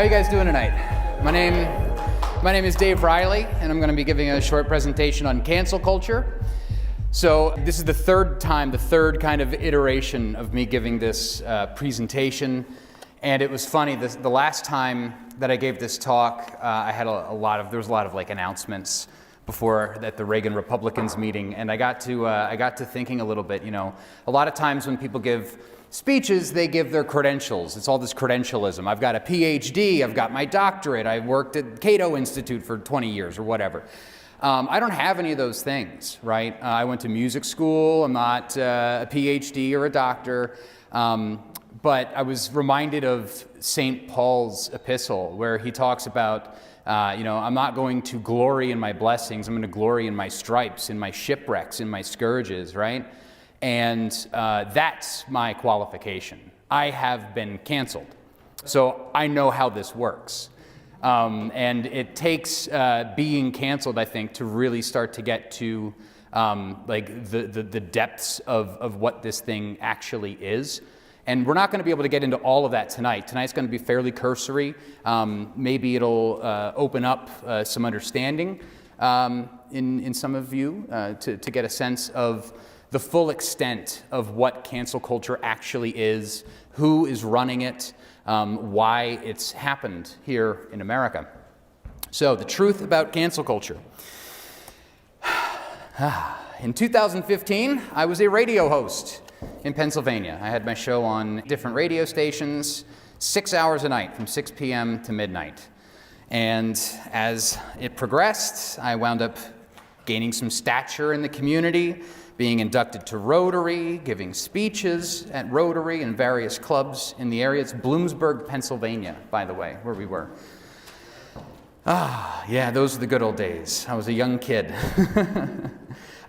you guys doing tonight? My name is Dave Reilly, and I'm going to be giving a short presentation on cancel culture. So this is the third kind of iteration of me giving this presentation, and it was funny. The last time that I gave this talk, I had there was a lot of like announcements before at the Reagan Republicans meeting, and I got to thinking a little bit. You know, a lot of times when people give speeches, they give their credentials. It's all this credentialism. I've got a PhD, I've got my doctorate, I worked at Cato Institute for 20 years or whatever. I don't have any of those things, right? I went to music school, I'm not a PhD or a doctor, but I was reminded of St. Paul's epistle where he talks about, I'm not going to glory in my blessings, I'm going to glory in my stripes, in my shipwrecks, in my scourges, right? And that's my qualification. I have been canceled. So I know how this works. And it takes being canceled, I think, to really start to get to the depths of what this thing actually is. And we're not going to be able to get into all of that tonight. Tonight's going to be fairly cursory. Maybe it'll open up some understanding in some of you to get a sense of the full extent of what cancel culture actually is, who is running it, why it's happened here in America. So, the truth about cancel culture. In 2015, I was a radio host in Pennsylvania. I had my show on different radio stations, 6 hours a night, from 6 p.m. to midnight. And as it progressed, I wound up gaining some stature in the community, being inducted to Rotary, giving speeches at Rotary and various clubs in the area. It's Bloomsburg, Pennsylvania, by the way, where we were. Yeah, those are the good old days. I was a young kid.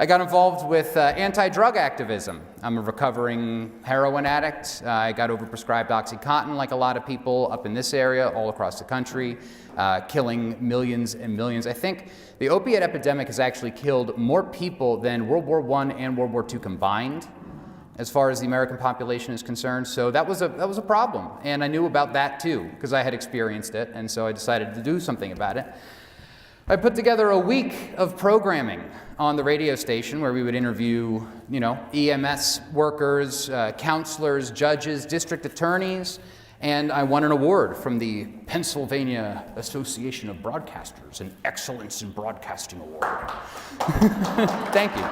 I got involved with anti-drug activism. I'm a recovering heroin addict. I got overprescribed OxyContin like a lot of people up in this area, all across the country, killing millions and millions. I think the opiate epidemic has actually killed more people than World War I and World War II combined, as far as the American population is concerned. So that was a problem, and I knew about that too, because I had experienced it, and so I decided to do something about it. I put together a week of programming on the radio station where we would interview, EMS workers, counselors, judges, district attorneys, and I won an award from the Pennsylvania Association of Broadcasters, an Excellence in Broadcasting Award. Thank you.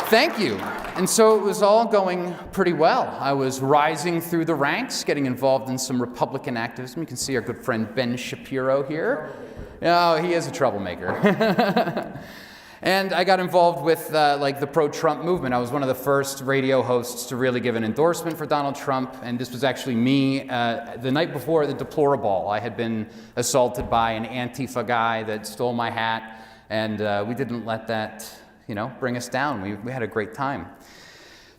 Thank you. And so it was all going pretty well. I was rising through the ranks, getting involved in some Republican activism. You can see our good friend Ben Shapiro here. Oh, he is a troublemaker. And I got involved with the pro-Trump movement. I was one of the first radio hosts to really give an endorsement for Donald Trump, and this was actually me the night before the Deplorable. I had been assaulted by an Antifa guy that stole my hat, and we didn't let that, bring us down. We had a great time.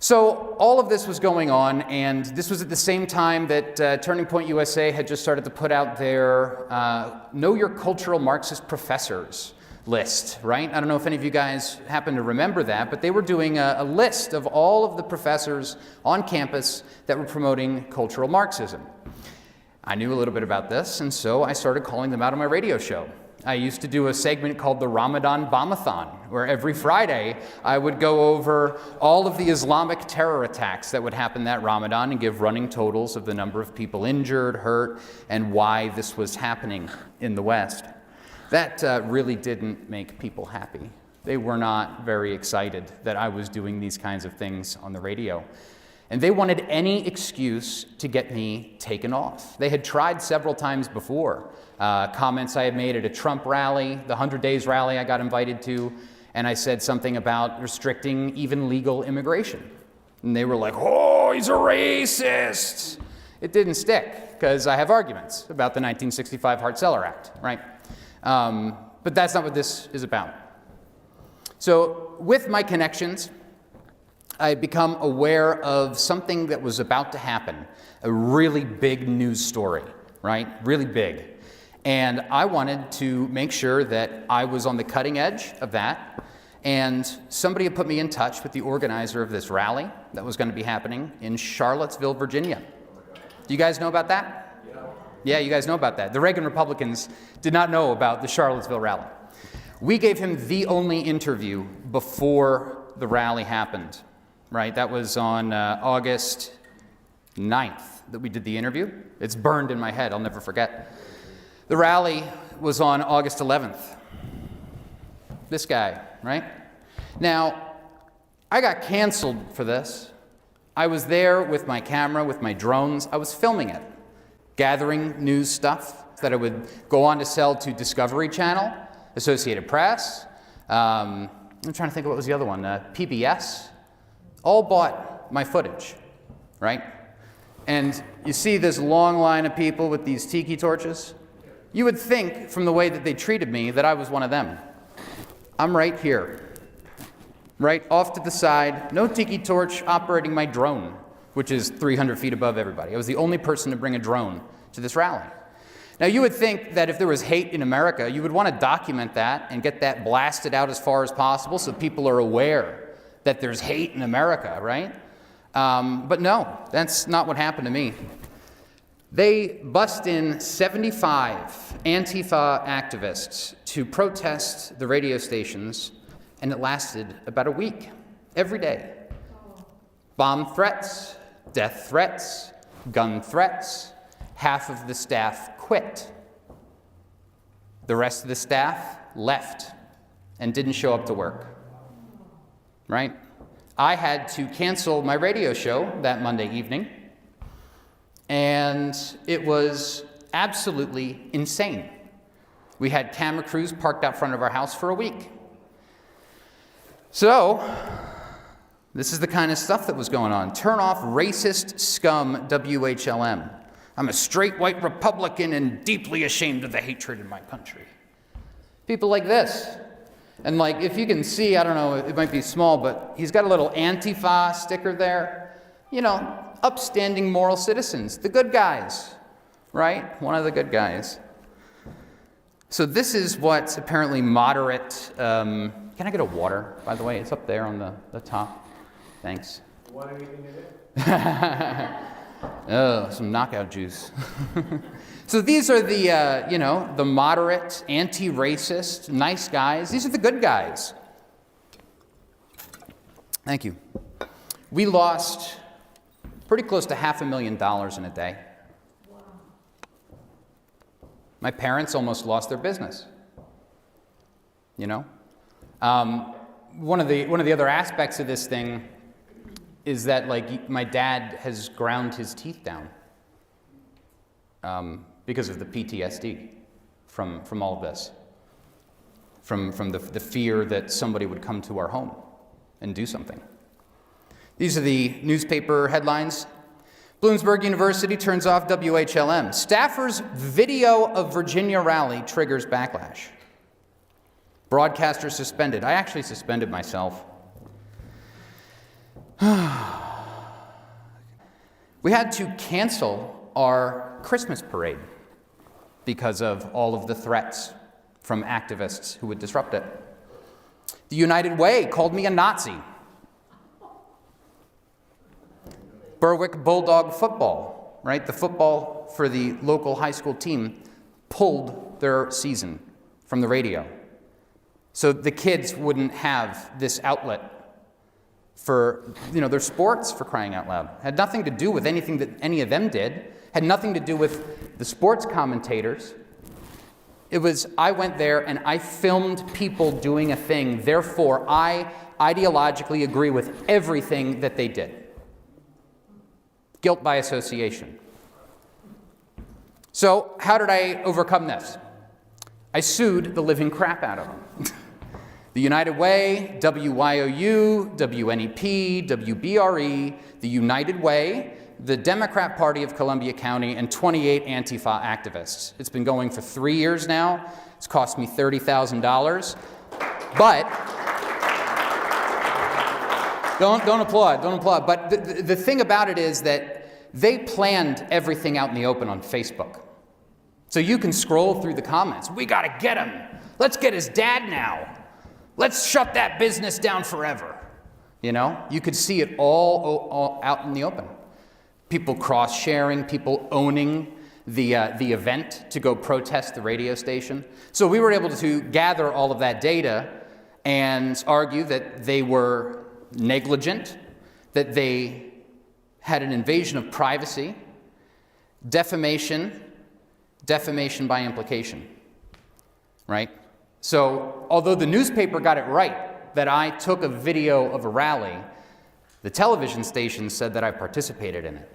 So all of this was going on, and this was at the same time that Turning Point USA had just started to put out their Know Your Cultural Marxist Professors list, right? I don't know if any of you guys happen to remember that, but they were doing a list of all of the professors on campus that were promoting cultural Marxism. I knew a little bit about this, and so I started calling them out on my radio show. I used to do a segment called the Ramadan Bombathon, where every Friday I would go over all of the Islamic terror attacks that would happen that Ramadan and give running totals of the number of people injured, hurt, and why this was happening in the West. That really didn't make people happy. They were not very excited that I was doing these kinds of things on the radio. And they wanted any excuse to get me taken off. They had tried several times before. Comments I had made at a Trump rally, the 100 Days rally I got invited to, and I said something about restricting even legal immigration. And they were like, oh, he's a racist. It didn't stick, because I have arguments about the 1965 Hart-Celler Act, right? But that's not what this is about. So with my connections, I had become aware of something that was about to happen, a really big news story, right? Really big. And I wanted to make sure that I was on the cutting edge of that. And somebody had put me in touch with the organizer of this rally that was going to be happening in Charlottesville, Virginia. Do you guys know about that? Yeah, you guys know about that. The Reagan Republicans did not know about the Charlottesville rally. We gave him the only interview before the rally happened, right? That was on August 9th that we did the interview. It's burned in my head. I'll never forget. The rally was on August 11th. This guy, right? Now, I got canceled for this. I was there with my camera, with my drones. I was filming it, gathering news stuff that I would go on to sell to Discovery Channel, Associated Press. I'm trying to think of what was the other one. PBS. All bought my footage, right? And you see this long line of people with these tiki torches. You would think, from the way that they treated me, that I was one of them. I'm right here, right off to the side, no tiki torch, operating my drone, which is 300 feet above everybody. I was the only person to bring a drone to this rally. Now, you would think that if there was hate in America, you would want to document that and get that blasted out as far as possible so people are aware that there's hate in America, right? But no, that's not what happened to me. They bust in 75 Antifa activists to protest the radio stations, and it lasted about a week, every day. Bomb threats, death threats, gun threats. Half of the staff quit. The rest of the staff left and didn't show up to work, right? I had to cancel my radio show that Monday evening, and it was absolutely insane. We had camera crews parked out front of our house for a week. So, this is the kind of stuff that was going on. Turn off racist scum WHLM. I'm a straight white Republican and deeply ashamed of the hatred in my country. People like this. And like, if you can see, I don't know, it might be small, but he's got a little Antifa sticker there. You know, upstanding moral citizens, the good guys, right? One of the good guys. So this is what apparently moderate, can I get a water, by the way? It's up there on the top. Thanks. Want anything in it? Oh, some knockout juice. So these are the, the moderate, anti-racist, nice guys. These are the good guys. Thank you. We lost pretty close to $500,000 in a day. Wow. My parents almost lost their business. You know? One of the other aspects of this thing is that, like, my dad has ground his teeth down because of the PTSD from all of this, from the fear that somebody would come to our home and do something. These are the newspaper headlines. Bloomsburg University turns off WHLM. Staffers' video of Virginia rally triggers backlash. Broadcaster suspended. I actually suspended myself. We had to cancel our Christmas parade because of all of the threats from activists who would disrupt it. The United Way called me a Nazi. Berwick Bulldog football, right? The football for the local high school team pulled their season from the radio. So the kids wouldn't have this outlet for, their sports, for crying out loud. Had nothing to do with anything that any of them did. Had nothing to do with the sports commentators. It was, I went there and I filmed people doing a thing. Therefore, I ideologically agree with everything that they did. Guilt by association. So, how did I overcome this? I sued the living crap out of them. The United Way, WYOU, WNEP, WBRE, the United Way, the Democrat Party of Columbia County, and 28 Antifa activists. It's been going for 3 years now. It's cost me $30,000. But don't applaud. But the thing about it is that they planned everything out in the open on Facebook. So you can scroll through the comments. We got to get him. Let's get his dad now. Let's shut that business down forever. You could see it all out in the open. People cross-sharing, people owning the event to go protest the radio station. So we were able to gather all of that data and argue that they were negligent, that they had an invasion of privacy, defamation by implication, right? So although the newspaper got it right that I took a video of a rally, the television station said that I participated in it.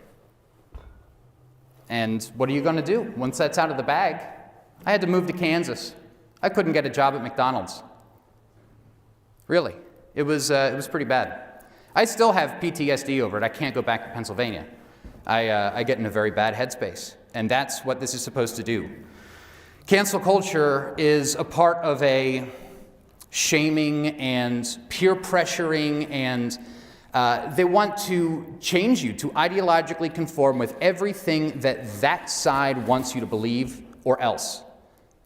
And what are you going to do once that's out of the bag? I had to move to Kansas. I couldn't get a job at McDonald's. Really, it was pretty bad. I still have PTSD over it. I can't go back to Pennsylvania. I get in a very bad headspace, and that's what this is supposed to do. Cancel culture is a part of a shaming and peer pressuring, and they want to change you to ideologically conform with everything that side wants you to believe or else.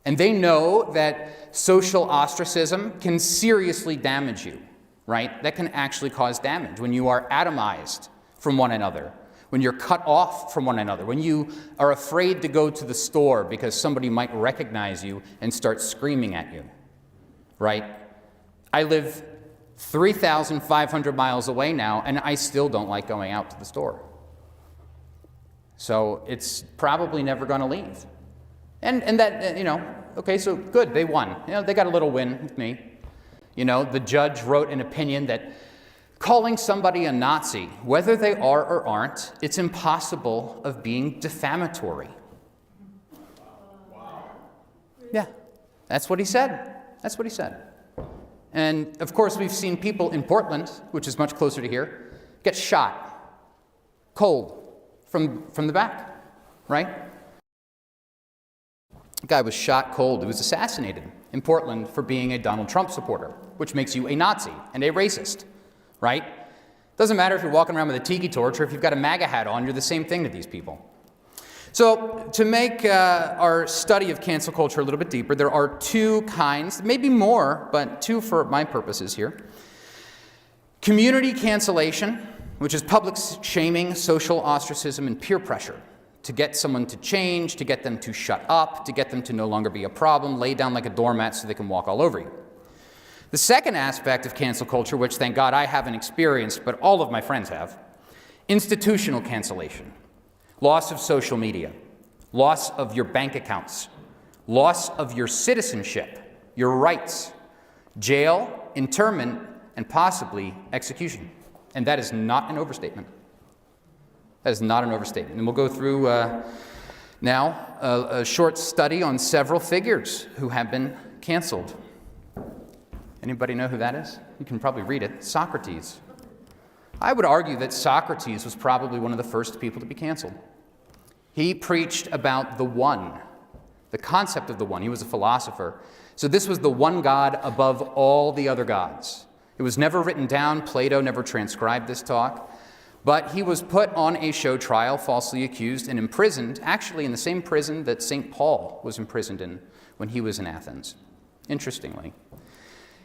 And they know that social ostracism can seriously damage you, right? That can actually cause damage when you are atomized from one another, when you're cut off from one another, when you are afraid to go to the store because somebody might recognize you and start screaming at you, right? I live 3,500 miles away now, and I still don't like going out to the store. So it's probably never going to leave. And that, okay, so good, they won. They got a little win with me. The judge wrote an opinion that calling somebody a Nazi, whether they are or aren't, it's impossible of being defamatory. Wow. Yeah, that's what he said. That's what he said. And of course, we've seen people in Portland, which is much closer to here, get shot cold from the back, right? A guy was shot cold. He was assassinated in Portland for being a Donald Trump supporter, which makes you a Nazi and a racist, right? Doesn't matter if you're walking around with a tiki torch or if you've got a MAGA hat on, you're the same thing to these people. So to make our study of cancel culture a little bit deeper, there are two kinds, maybe more, but two for my purposes here. Community cancellation, which is public shaming, social ostracism, and peer pressure to get someone to change, to get them to shut up, to get them to no longer be a problem, lay down like a doormat so they can walk all over you. The second aspect of cancel culture, which thank God I haven't experienced, but all of my friends have, institutional cancellation. Loss of social media, loss of your bank accounts, loss of your citizenship, your rights, jail, internment, and possibly execution. And that is not an overstatement. That is not an overstatement. And we'll go through now a short study on several figures who have been canceled. Anybody know who that is? You can probably read it. Socrates. I would argue that Socrates was probably one of the first people to be canceled. He preached about the one, the concept of the one. He was a philosopher. So this was the one God above all the other gods. It was never written down. Plato never transcribed this talk. But he was put on a show trial, falsely accused, and imprisoned, actually in the same prison that St. Paul was imprisoned in when he was in Athens, interestingly.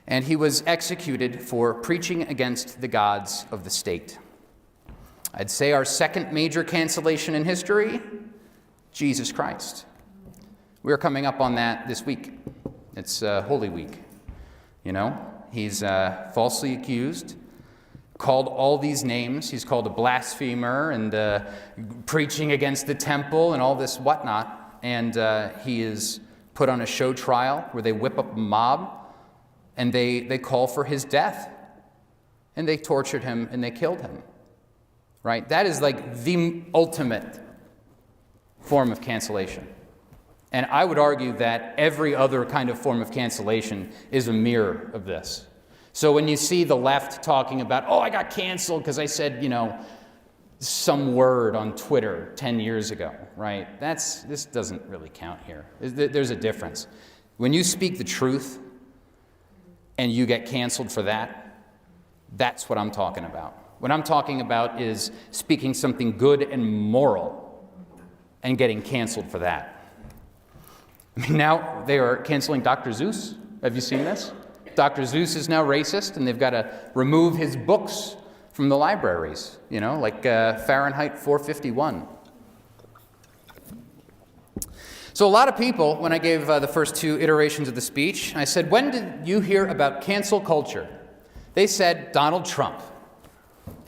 And he was executed for preaching against the gods of the state. I'd say our second major cancellation in history, Jesus Christ. We're coming up on that this week. It's Holy Week. He's falsely accused, called all these names. He's called a blasphemer and preaching against the temple and all this whatnot. And he is put on a show trial where they whip up a mob and they call for his death. And they tortured him and they killed him. Right? That is like the ultimate form of cancellation. And I would argue that every other kind of form of cancellation is a mirror of this. So when you see the left talking about, I got canceled because I said, some word on Twitter 10 years ago, right? This doesn't really count here. There's a difference. When you speak the truth and you get canceled for that, that's what I'm talking about. What I'm talking about is speaking something good and moral and getting canceled for that. I mean, now they are canceling Dr. Seuss. Have you seen this? Dr. Seuss is now racist, and they've got to remove his books from the libraries, like Fahrenheit 451. So a lot of people, when I gave the first 2 iterations of the speech, I said, when did you hear about cancel culture? They said, Donald Trump.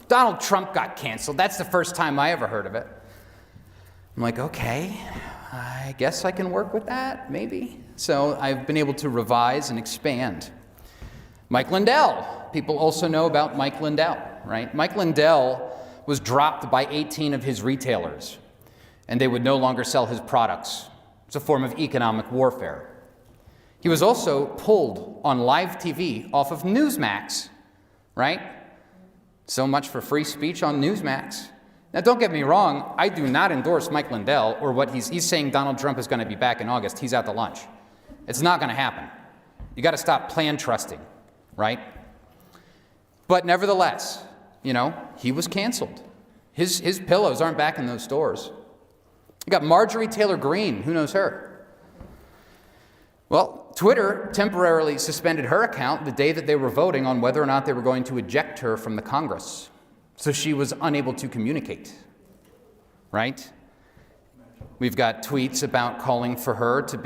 Donald Trump got canceled. That's the first time I ever heard of it. I'm like, okay, I guess I can work with that, maybe. So I've been able to revise and expand. Mike Lindell. People also know about Mike Lindell, right? Mike Lindell was dropped by 18 of his retailers, and they would no longer sell his products. It's a form of economic warfare. He was also pulled on live TV off of Newsmax, right? So much for free speech on Newsmax. Now, don't get me wrong, I do not endorse Mike Lindell or what he's saying Donald Trump is going to be back in August. He's out to lunch. It's not going to happen. You got to stop plan trusting, right? But nevertheless, he was canceled. His pillows aren't back in those stores. You got Marjorie Taylor Greene. Who knows her? Well, Twitter temporarily suspended her account the day that they were voting on whether or not they were going to eject her from the Congress. So she was unable to communicate, right? We've got tweets about calling for her to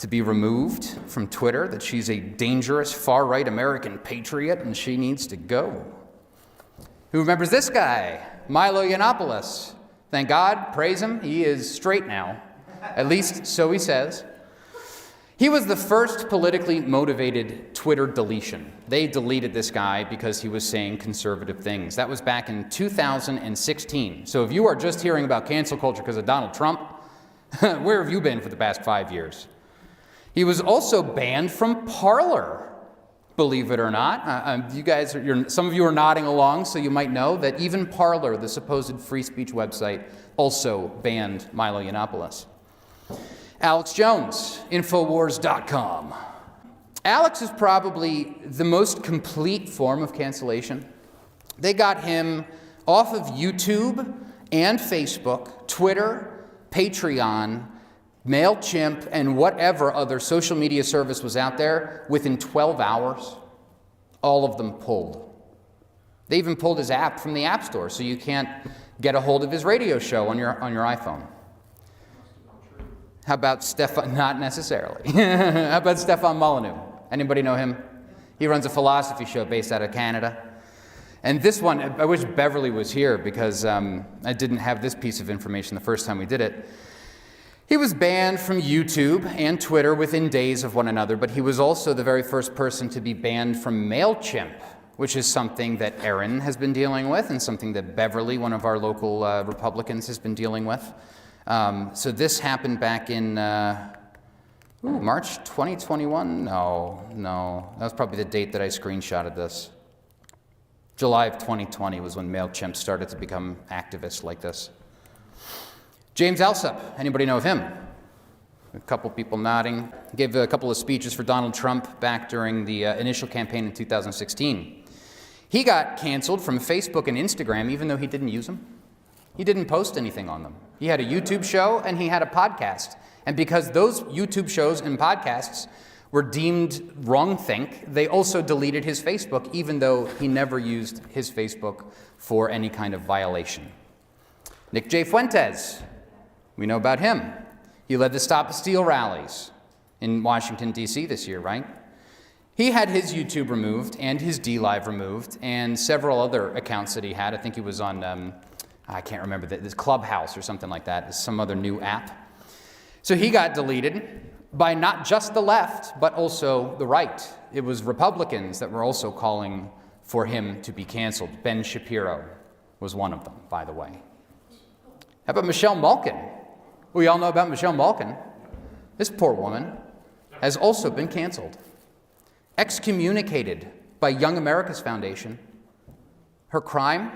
be removed from Twitter, that she's a dangerous far-right American patriot and she needs to go. Who remembers this guy? Milo Yiannopoulos. Thank God, praise him, he is straight now. At least so he says. He was the first politically motivated Twitter deletion. They deleted this guy because he was saying conservative things. That was back in 2016. So if you are just hearing about cancel culture because of Donald Trump, where have you been for the past 5 years? He was also banned from Parler, believe it or not. Some of you are nodding along, so you might know that even Parler, the supposed free speech website, also banned Milo Yiannopoulos. Alex Jones, Infowars.com. Alex is probably the most complete form of cancellation. They got him off of YouTube and Facebook, Twitter, Patreon, MailChimp, and whatever other social media service was out there within 12 hours. All of them pulled. They even pulled his app from the App Store, so you can't get a hold of his radio show on your iPhone. How about Stefan? Not necessarily. How about Stefan Molyneux? Anybody know him? He runs a philosophy show based out of Canada. And this one, I wish Beverly was here because I didn't have this piece of information the first time we did it. He was banned from YouTube and Twitter within days of one another, but he was also the very first person to be banned from MailChimp, which is something that Erin has been dealing with and something that Beverly, one of our local Republicans, has been dealing with. So this happened back in March 2021? No. That was probably the date that I screenshotted this. July of 2020 was when MailChimp started to become activists like this. James Alsop, anybody know of him? A couple people nodding. He gave a couple of speeches for Donald Trump back during the initial campaign in 2016. He got canceled from Facebook and Instagram even though he didn't use them. He didn't post anything on them. He had a YouTube show and he had a podcast. And because those YouTube shows and podcasts were deemed wrongthink, they also deleted his Facebook, even though he never used his Facebook for any kind of violation. Nick J. Fuentes, we know about him. He led the Stop the Steal rallies in Washington, D.C. this year, right? He had his YouTube removed and his DLive removed and several other accounts that he had. I think he was on, I can't remember, this Clubhouse or something like that, some other new app. So he got deleted by not just the left, but also the right. It was Republicans that were also calling for him to be canceled. Ben Shapiro was one of them, by the way. How about Michelle Malkin? We all know about Michelle Malkin. This poor woman has also been canceled. Excommunicated by Young America's Foundation. Her crime?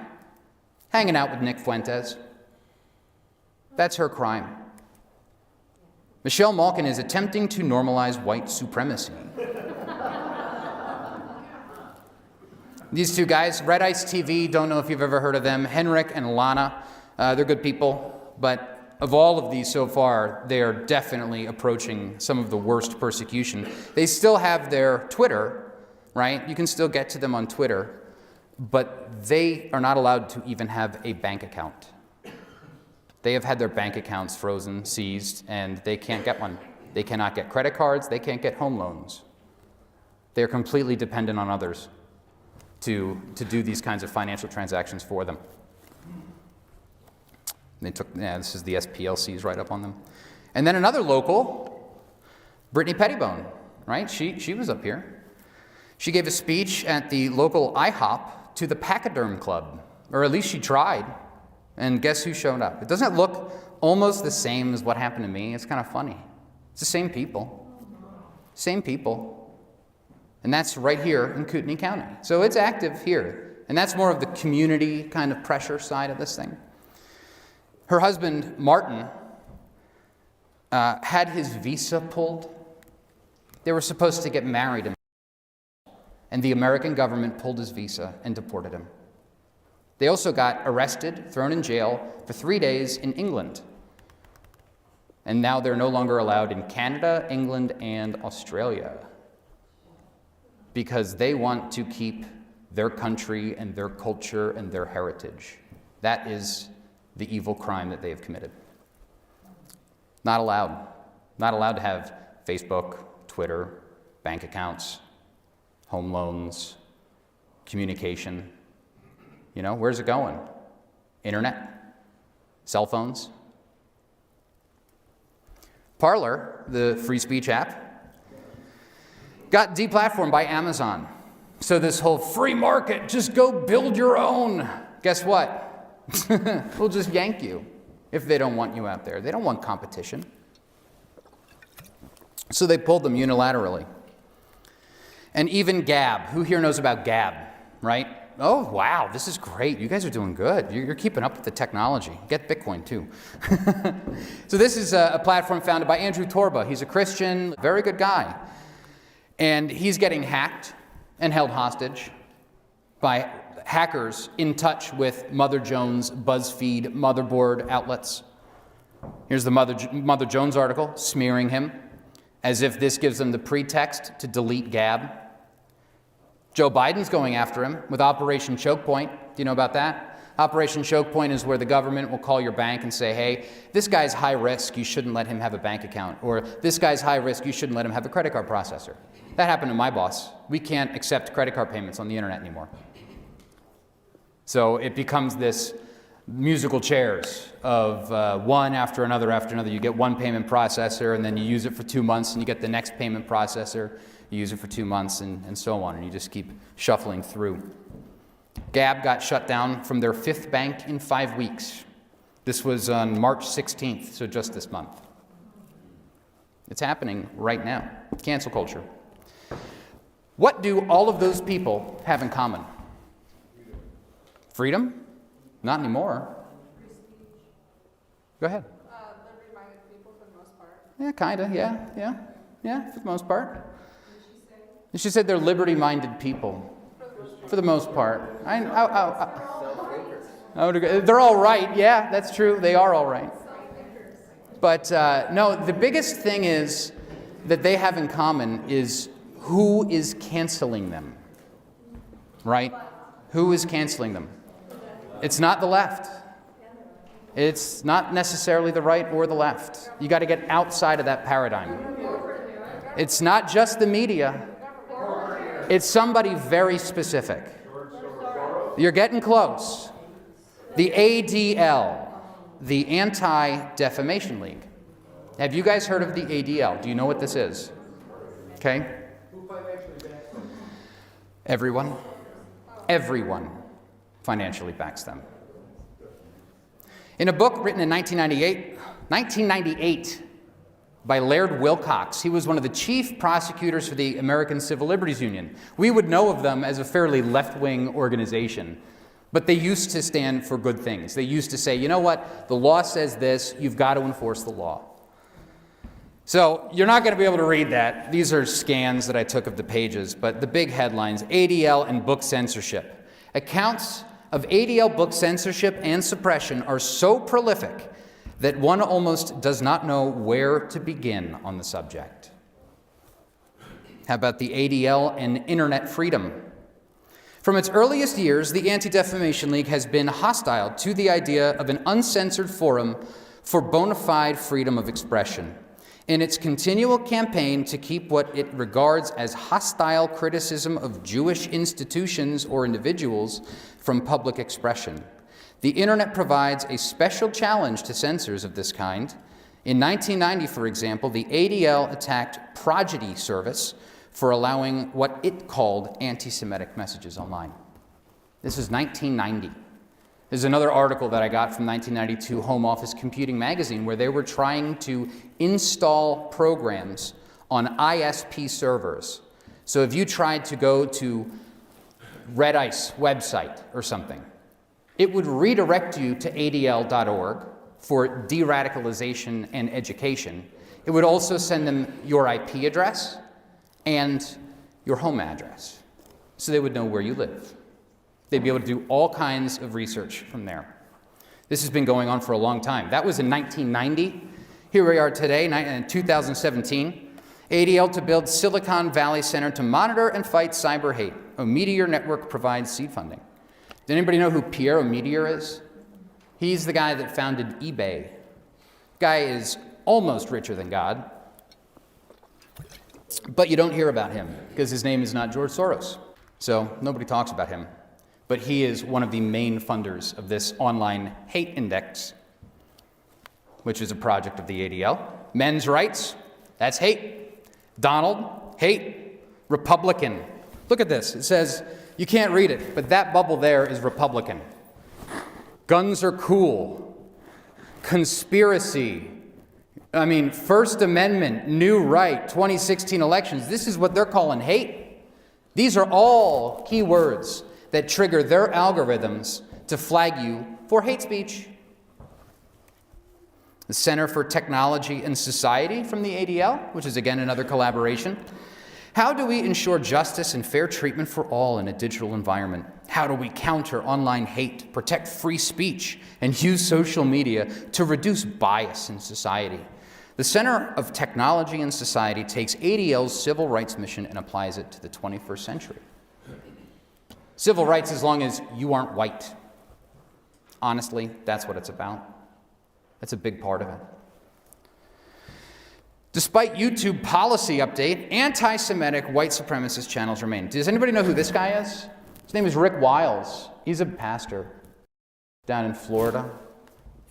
Hanging out with Nick Fuentes. That's her crime. Michelle Malkin is attempting to normalize white supremacy. These two guys, Red Ice TV, don't know if you've ever heard of them. Henrik and Lana, they're good people, but of all of these so far, they are definitely approaching some of the worst persecution. They still have their Twitter, right? You can still get to them on Twitter, but they are not allowed to even have a bank account. They have had their bank accounts frozen, seized, and they can't get one. They cannot get credit cards. They can't get home loans. They are completely dependent on others to do these kinds of financial transactions for them. This is the SPLCs right up on them. And then another local, Brittany Pettibone, right? She was up here. She gave a speech at the local IHOP to the Pachyderm Club, or at least she tried. And guess who showed up? Doesn't it look almost the same as what happened to me? It's kind of funny. It's the same people. Same people. And that's right here in Kootenai County. So it's active here. And that's more of the community kind of pressure side of this thing. Her husband, Martin, had his visa pulled. They were supposed to get married. And the American government pulled his visa and deported him. They also got arrested, thrown in jail for 3 days in England. And now they're no longer allowed in Canada, England, and Australia because they want to keep their country and their culture and their heritage. That is the evil crime that they have committed. Not allowed. Not allowed to have Facebook, Twitter, bank accounts, home loans, communication. You know, where's it going? Internet? Cell phones? Parler, the free speech app, got deplatformed by Amazon. So this whole free market, just go build your own. Guess what? We'll just yank you if they don't want you out there. They don't want competition. So they pulled them unilaterally. And even Gab. Who here knows about Gab, right? Oh, wow, this is great. You guys are doing good. You're keeping up with the technology. Get Bitcoin, too. So this is a platform founded by Andrew Torba. He's a Christian, very good guy. And he's getting hacked and held hostage by hackers in touch with Mother Jones, BuzzFeed, motherboard outlets. Here's the Mother Jones article smearing him as if this gives them the pretext to delete Gab. Joe Biden's going after him with Operation Choke Point. Do you know about that? Operation Choke Point is where the government will call your bank and say, hey, this guy's high risk, you shouldn't let him have a bank account. Or this guy's high risk, you shouldn't let him have a credit card processor. That happened to my boss. We can't accept credit card payments on the internet anymore. So it becomes this musical chairs of one after another after another. You get one payment processor, and then you use it for 2 months, and you get the next payment processor. You use it for 2 months, and so on, and you just keep shuffling through. Gab got shut down from their 5th bank in 5 weeks. This was on March 16th, so just this month. It's happening right now. Cancel culture. What do all of those people have in common? Freedom? Not anymore. Go ahead. Liberty-minded people for the most part. Yeah, kind of, yeah, for the most part. She said they're liberty-minded people, for the most part. I would agree. They're all right. Yeah, that's true. They are all right. But no, the biggest thing is that they have in common is who is canceling them, right? Who is canceling them? It's not the left. It's not necessarily the right or the left. You got to get outside of that paradigm. It's not just the media. It's somebody very specific. You're getting close. The ADL, the Anti-Defamation League. Have you guys heard of the ADL? Do you know what this is? Okay. Everyone financially backs them. In a book written in 1998 by Laird Wilcox, he was one of the chief prosecutors for the American Civil Liberties Union. We would know of them as a fairly left-wing organization, but they used to stand for good things. They used to say, you know what, the law says this, you've got to enforce the law. So you're not going to be able to read that. These are scans that I took of the pages, but the big headlines, ADL and book censorship. Accounts of ADL book censorship and suppression are so prolific that one almost does not know where to begin on the subject. How about the ADL and internet freedom? From its earliest years, the Anti-Defamation League has been hostile to the idea of an uncensored forum for bona fide freedom of expression. In its continual campaign to keep what it regards as hostile criticism of Jewish institutions or individuals from public expression, the Internet provides a special challenge to censors of this kind. In 1990, for example, the ADL attacked Prodigy Service for allowing what it called anti-Semitic messages online. This is 1990. There's another article that I got from 1992 Home Office Computing Magazine where they were trying to install programs on ISP servers. So if you tried to go to Red Ice website or something, it would redirect you to adl.org for de-radicalization and education. It would also send them your IP address and your home address, so they would know where you live. They'd be able to do all kinds of research from there. This has been going on for a long time. That was in 1990. Here we are today, in 2017. ADL to build Silicon Valley Center to monitor and fight cyber hate. Ometeor Network provides seed funding. Does anybody know who Pierre Ometeor is? He's the guy that founded eBay. Guy is almost richer than God. But you don't hear about him because his name is not George Soros. So nobody talks about him. But he is one of the main funders of this online hate index, which is a project of the ADL. Men's rights, that's hate. Donald, hate. Republican. Look at this. It says, you can't read it, but that bubble there is Republican. Guns are cool. Conspiracy. First Amendment, new right, 2016 elections. This is what they're calling hate. These are all key words that trigger their algorithms to flag you for hate speech. The Center for Technology and Society from the ADL, which is again another collaboration. How do we ensure justice and fair treatment for all in a digital environment? How do we counter online hate, protect free speech, and use social media to reduce bias in society? The Center of Technology and Society takes ADL's civil rights mission and applies it to the 21st century. Civil rights as long as you aren't white. Honestly, that's what it's about. That's a big part of it. Despite YouTube policy update, anti-Semitic white supremacist channels remain. Does anybody know who this guy is? His name is Rick Wiles. He's a pastor down in Florida.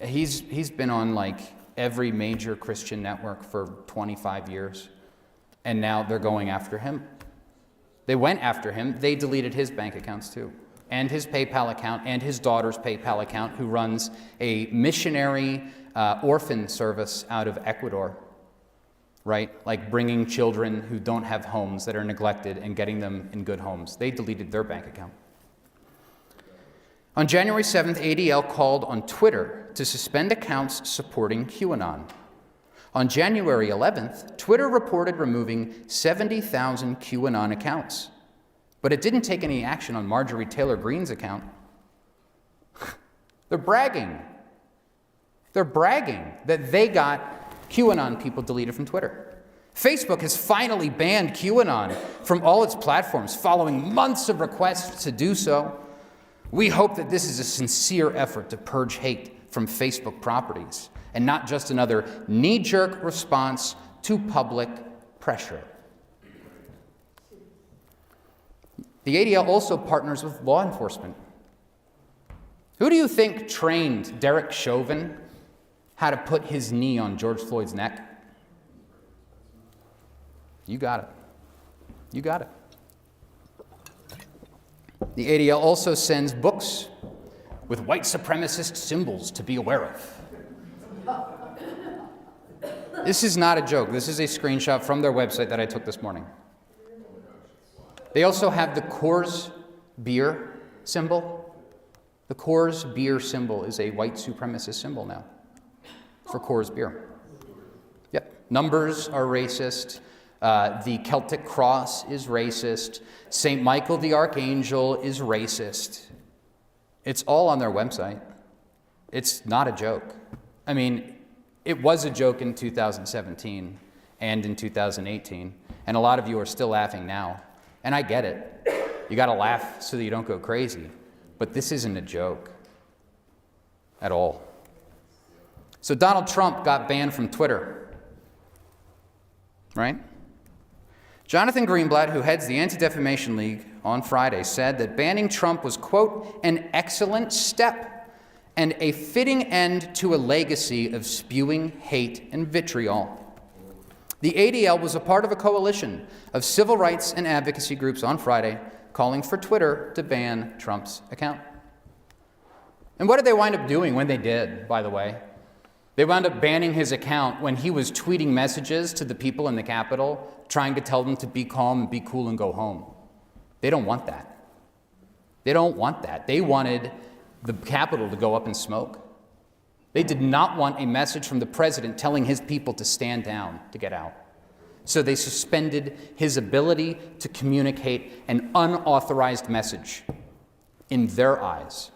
He's been on like every major Christian network for 25 years, and now they're going after him. They went after him. They deleted his bank accounts too, and his PayPal account, and his daughter's PayPal account, who runs a missionary orphan service out of Ecuador, right? Like bringing children who don't have homes, that are neglected, and getting them in good homes. They deleted their bank account. On January 7th, ADL called on Twitter to suspend accounts supporting QAnon. On January 11th, Twitter reported removing 70,000 QAnon accounts, but it didn't take any action on Marjorie Taylor Greene's account. They're bragging. They're bragging that they got QAnon people deleted from Twitter. Facebook has finally banned QAnon from all its platforms following months of requests to do so. We hope that this is a sincere effort to purge hate from Facebook properties and not just another knee-jerk response to public pressure. The ADL also partners with law enforcement. Who do you think trained Derek Chauvin how to put his knee on George Floyd's neck? You got it. You got it. The ADL also sends books with white supremacist symbols to be aware of. This is not a joke. This is a screenshot from their website that I took this morning. They also have the Coors beer symbol. The Coors beer symbol is a white supremacist symbol now for Coors beer. Yep. Numbers are racist. The Celtic cross is racist. St. Michael the Archangel is racist. It's all on their website. It's not a joke. I mean, it was a joke in 2017 and in 2018, and a lot of you are still laughing now, and I get it. You got to laugh so that you don't go crazy. But this isn't a joke at all. So Donald Trump got banned from Twitter, right? Jonathan Greenblatt, who heads the Anti-Defamation League, on Friday said that banning Trump was, quote, an excellent step and a fitting end to a legacy of spewing hate and vitriol. The ADL was a part of a coalition of civil rights and advocacy groups on Friday calling for Twitter to ban Trump's account. And what did they wind up doing when they did, by the way? They wound up banning his account when he was tweeting messages to the people in the Capitol, trying to tell them to be calm and be cool and go home. They don't want that. They don't want that. They wanted the Capitol to go up in smoke. They did not want a message from the president telling his people to stand down, to get out. So they suspended his ability to communicate an unauthorized message in their eyes.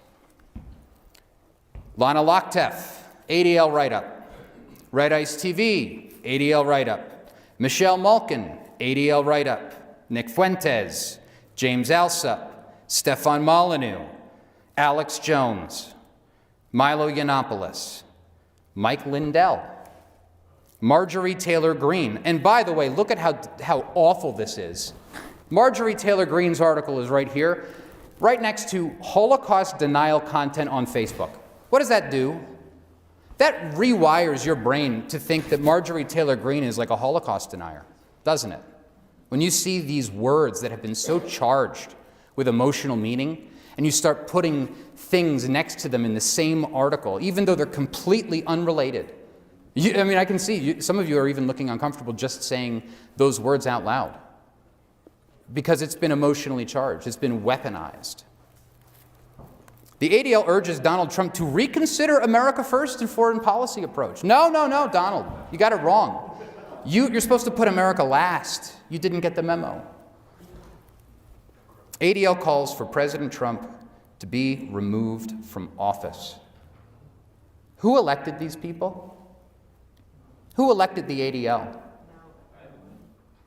Lana Lochtef, ADL write-up. Red Ice TV, ADL write-up. Michelle Malkin, ADL write-up. Nick Fuentes, James Alsup, Stefan Molyneux, Alex Jones, Milo Yiannopoulos, Mike Lindell, Marjorie Taylor Greene. And by the way, look at how awful this is. Marjorie Taylor Greene's article is right here, right next to Holocaust denial content on Facebook. What does that do? That rewires your brain to think that Marjorie Taylor Greene is like a Holocaust denier, doesn't it? When you see these words that have been so charged with emotional meaning, and you start putting things next to them in the same article, even though they're completely unrelated. I can see some of you are even looking uncomfortable just saying those words out loud because it's been emotionally charged, it's been weaponized. The ADL urges Donald Trump to reconsider America First and foreign policy approach. No, Donald, you got it wrong. You're supposed to put America last. You didn't get the memo. ADL calls for President Trump to be removed from office. Who elected these people? Who elected the ADL?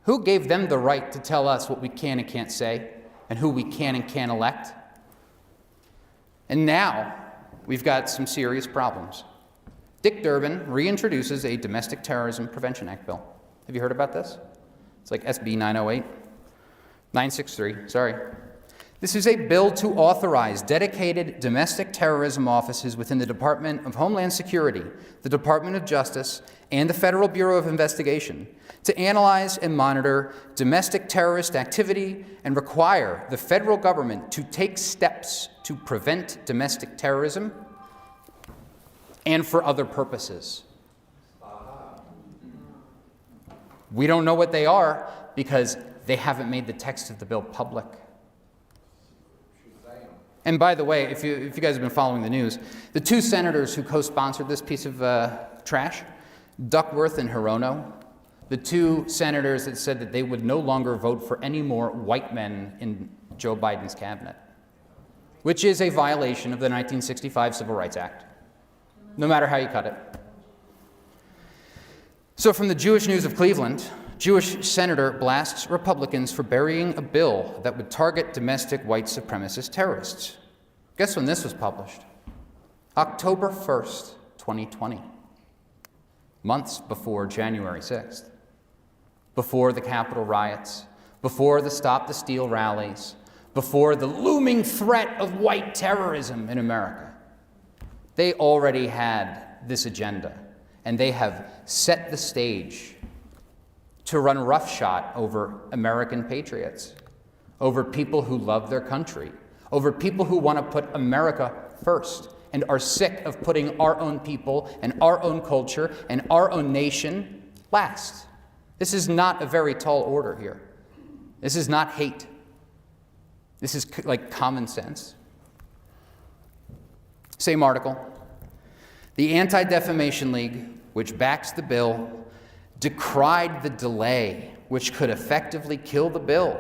Who gave them the right to tell us what we can and can't say and who we can and can't elect? And now we've got some serious problems. Dick Durbin reintroduces a Domestic Terrorism Prevention Act bill. Have you heard about this? It's like SB 963, sorry. This is a bill to authorize dedicated domestic terrorism offices within the Department of Homeland Security, the Department of Justice, and the Federal Bureau of Investigation to analyze and monitor domestic terrorist activity and require the federal government to take steps to prevent domestic terrorism and for other purposes. We don't know what they are because they haven't made the text of the bill public. And by the way, if you guys have been following the news, the two senators who co-sponsored this piece of trash, Duckworth and Hirono, the two senators that said that they would no longer vote for any more white men in Joe Biden's cabinet, which is a violation of the 1965 Civil Rights Act, no matter how you cut it. So from the Jewish News of Cleveland, Jewish senator blasts Republicans for burying a bill that would target domestic white supremacist terrorists. Guess when this was published? October 1st, 2020. Months before January 6th. Before the Capitol riots, before the Stop the Steal rallies, before the looming threat of white terrorism in America. They already had this agenda, and they have set the stage to run roughshod over American patriots, over people who love their country, over people who want to put America first and are sick of putting our own people and our own culture and our own nation last. This is not a very tall order here. This is not hate. This is like common sense. Same article. The Anti-Defamation League, which backs the bill, decried the delay, which could effectively kill the bill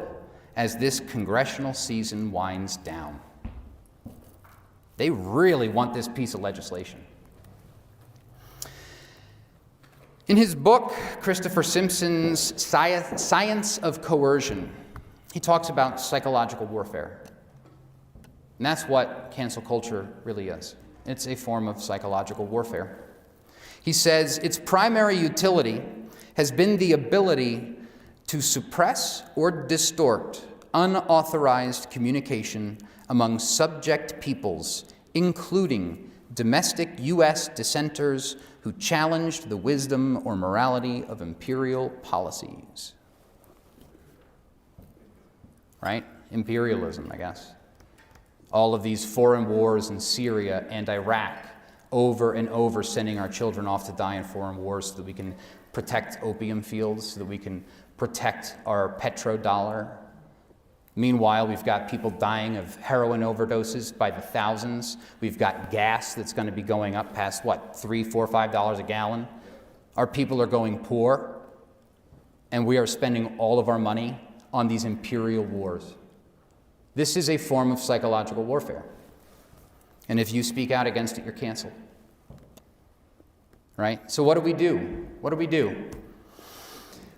as this congressional season winds down. They really want this piece of legislation. In his book, Christopher Simpson's Science of Coercion, he talks about psychological warfare. And that's what cancel culture really is. It's a form of psychological warfare. He says its primary utility has been the ability to suppress or distort unauthorized communication among subject peoples, including domestic U.S. dissenters who challenged the wisdom or morality of imperial policies. Right? Imperialism, I guess. All of these foreign wars in Syria and Iraq, over and over sending our children off to die in foreign wars so that we can protect opium fields, so that we can protect our petrodollar. Meanwhile, we've got people dying of heroin overdoses by the thousands. We've got gas that's going to be going up past, what, $3, $4, $5 a gallon? Our people are going poor, and we are spending all of our money on these imperial wars. This is a form of psychological warfare. And if you speak out against it, you're canceled. Right? So what do we do? What do we do?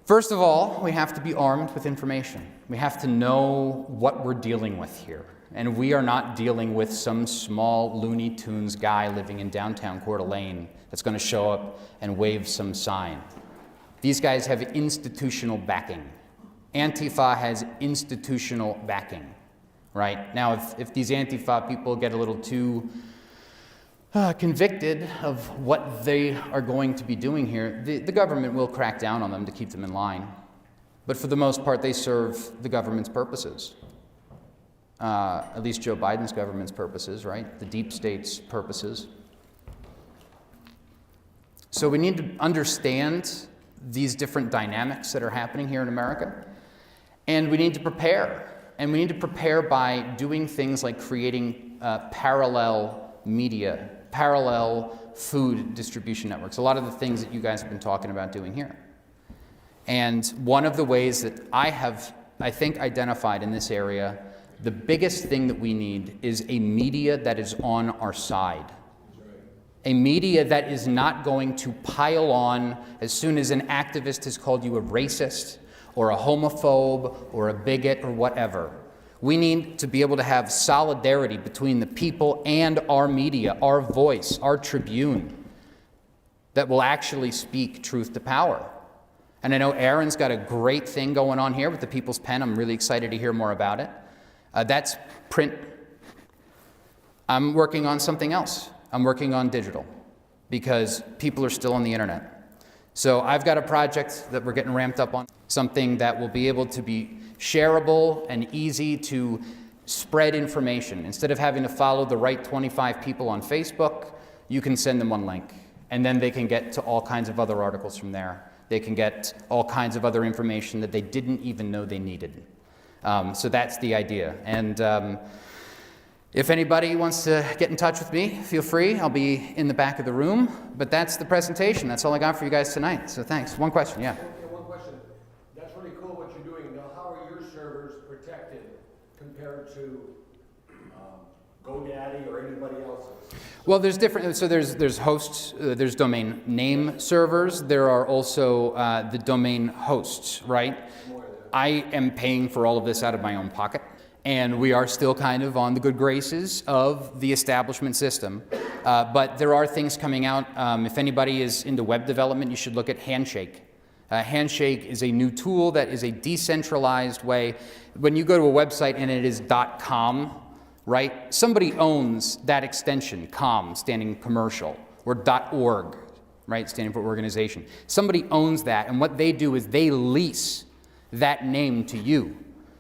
First of all, we have to be armed with information. We have to know what we're dealing with here. And we are not dealing with some small Looney Tunes guy living in downtown Coeur d'Alene that's going to show up and wave some sign. These guys have institutional backing. Antifa has institutional backing. Right? Now, if these Antifa people get a little too convicted of what they are going to be doing here, the government will crack down on them to keep them in line. But for the most part, they serve the government's purposes. At least Joe Biden's government's purposes, right? The deep state's purposes. So we need to understand these different dynamics that are happening here in America. And we need to prepare. And we need to prepare by doing things like creating parallel media, parallel food distribution networks, a lot of the things that you guys have been talking about doing here. And one of the ways that I have, I think, identified in this area, the biggest thing that we need is a media that is on our side. A media that is not going to pile on as soon as an activist has called you a racist, or a homophobe, or a bigot, or whatever. We need to be able to have solidarity between the people and our media, our voice, our tribune, that will actually speak truth to power. And I know Aaron's got a great thing going on here with the People's Pen. I'm really excited to hear more about it. That's print. I'm working on something else. I'm working on digital, because people are still on the internet. So I've got a project that we're getting ramped up on, something that will be able to be shareable and easy to spread information. Instead of having to follow the right 25 people on Facebook, you can send them one link, and then they can get to all kinds of other articles from there. They can get all kinds of other information that they didn't even know they needed. So that's the idea. And if anybody wants to get in touch with me, feel free. I'll be in the back of the room. But that's the presentation. That's all I got for you guys tonight. So thanks. One question, yeah. Okay, one question. That's really cool what you're doing. Now, how are your servers protected compared to GoDaddy or anybody else's? Well, there's different. So there's hosts. There's domain name servers. There are also the domain hosts, right? I am paying for all of this out of my own pocket. And we are still kind of on the good graces of the establishment system. But there are things coming out. If anybody is into web development, you should look at Handshake. Handshake is a new tool that is a decentralized way. When you go to a website and it is .com, right? Somebody owns that extension, com, standing commercial, or .org, right, standing for organization. Somebody owns that, and what they do is they lease that name to you.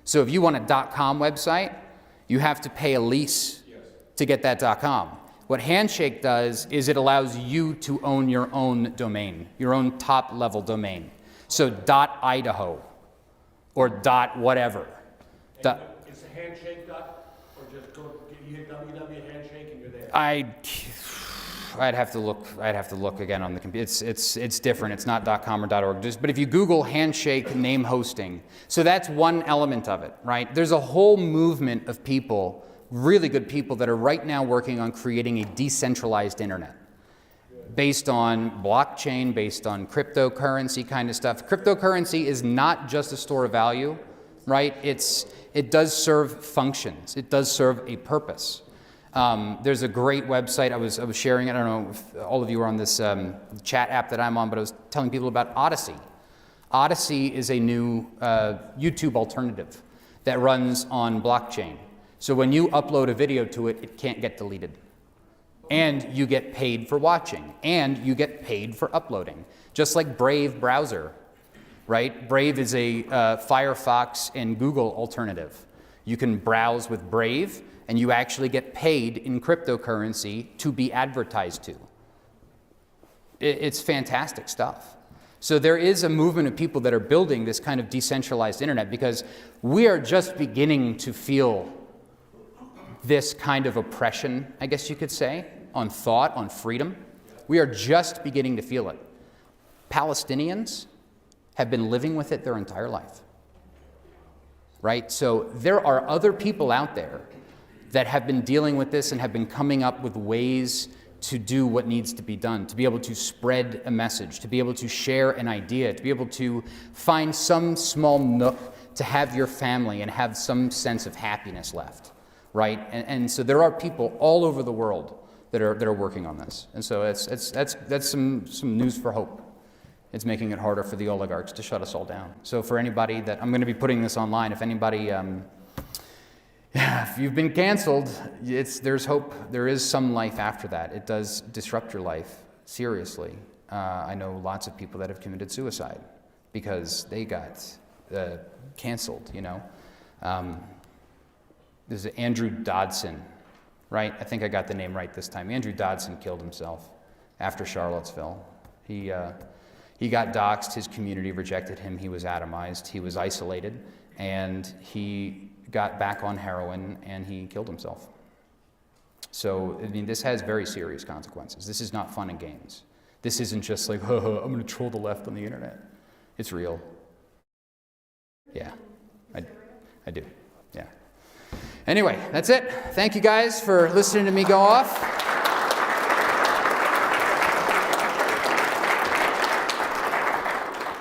So if you want a .com website, you have to pay a lease to get that .com. What Handshake does is it allows you to own your own domain, your own top-level domain. So .idaho or .whatever. Is a Handshake or just go, you hit www.handshake and you're there? I'd have to look again on the computer. It's different. It's not .com or .org. But if you Google Handshake name hosting, so that's one element of it, right? There's a whole movement of people, really good people, that are right now working on creating a decentralized internet based on blockchain, based on cryptocurrency kind of stuff. Cryptocurrency is not just a store of value. right? It does serve functions. It does serve a purpose. There's a great website. I was sharing it. I don't know if all of you are on this chat app that I'm on, but I was telling people about Odyssey. Odyssey is a new YouTube alternative that runs on blockchain. So when you upload a video to it, it can't get deleted. And you get paid for watching. And you get paid for uploading. Just like Brave browser, right? Brave is a Firefox and Google alternative. You can browse with Brave, and you actually get paid in cryptocurrency to be advertised to. It's fantastic stuff. So there is a movement of people that are building this kind of decentralized internet because we are just beginning to feel this kind of oppression, I guess you could say, on thought, on freedom. We are just beginning to feel it. Palestinians have been living with it their entire life, right? So there are other people out there that have been dealing with this and have been coming up with ways to do what needs to be done, to be able to spread a message, to be able to share an idea, to be able to find some small nook to have your family and have some sense of happiness left, right? And so there are people all over the world that are working on this. And so that's some news for hope. It's making it harder for the oligarchs to shut us all down. So for anybody that, I'm going to be putting this online, if anybody, if you've been canceled, there's hope. There is some life after that. It does disrupt your life seriously. I know lots of people that have committed suicide because they got canceled, you know. There's Andrew Dodson, right? I think I got the name right this time. Andrew Dodson killed himself after Charlottesville. He got doxxed. His community rejected him. He was atomized. He was isolated. And he got back on heroin and he killed himself. So, I mean, this has very serious consequences. This is not fun and games. This isn't just like, I'm going to troll the left on the internet. It's real. Yeah, I do. Yeah. Anyway, that's it. Thank you guys for listening to me go off.